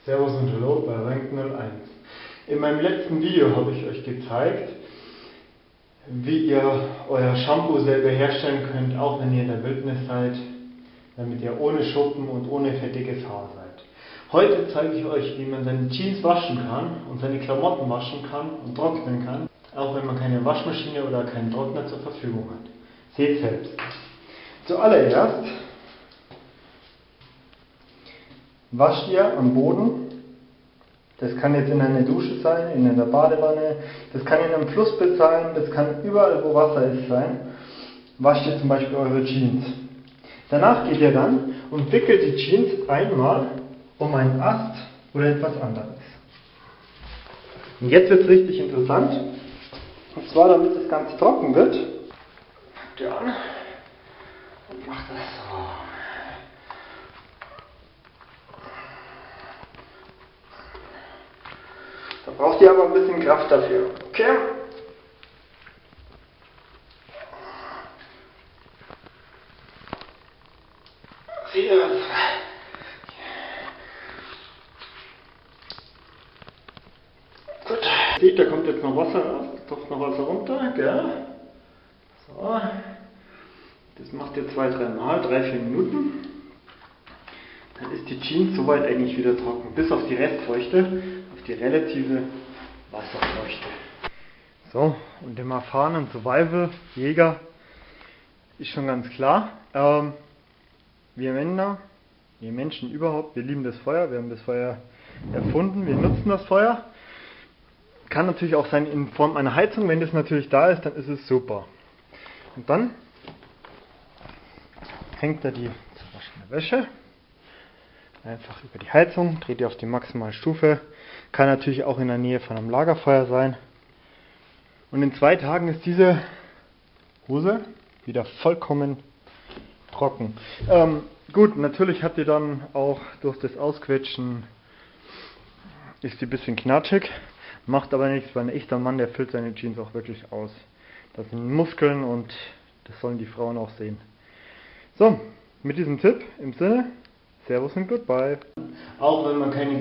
Servus und Hallo bei Rank 01. In meinem letzten Video habe ich euch gezeigt, wie ihr euer Shampoo selber herstellen könnt, auch wenn ihr in der Wildnis seid, damit ihr ohne Schuppen und ohne fettiges Haar seid. Heute zeige ich euch, wie man seine Jeans waschen kann und seine Klamotten waschen kann und trocknen kann, auch wenn man keine Waschmaschine oder keinen Trockner zur Verfügung hat. Seht selbst. Zuallererst wascht ihr am Boden. Das kann jetzt in einer Dusche sein, in einer Badewanne, das kann in einem Flussbett sein, das kann überall, wo Wasser ist, sein. Wascht ihr zum Beispiel eure Jeans. Danach geht ihr dann und wickelt die Jeans einmal um einen Ast oder etwas anderes. Und jetzt wird es richtig interessant. Und zwar, damit das Ganze trocken wird, habt ihr an und macht das so. Da braucht ihr aber ein bisschen Kraft dafür. Okay? Seht ihr das? Gut. Seht, da kommt jetzt noch Wasser raus. Tropft noch Wasser runter. Gell? So. Das macht ihr 2-3 Mal, 3-4 Minuten. Dann ist die Jeans soweit eigentlich wieder trocken. Bis auf die Restfeuchte, auf die relative Wasserfeuchte. So, und dem erfahrenen Survival-Jäger ist schon ganz klar. Wir Männer, wir Menschen überhaupt, wir lieben das Feuer. Wir haben das Feuer erfunden, wir nutzen das Feuer. Kann natürlich auch sein in Form einer Heizung. Wenn das natürlich da ist, dann ist es super. Und dann hängt da die zu waschende Wäsche einfach über die Heizung, dreht ihr auf die maximale Stufe. Kann natürlich auch in der Nähe von einem Lagerfeuer sein. Und in 2 Tagen ist diese Hose wieder vollkommen trocken. Gut, natürlich habt ihr dann auch durch das Ausquetschen, ist die ein bisschen knatschig, macht aber nichts, weil ein echter Mann, der füllt seine Jeans auch wirklich aus. Das sind Muskeln und das sollen die Frauen auch sehen. So, mit diesem Tipp im Sinne, Servus und Goodbye. Auch wenn man keine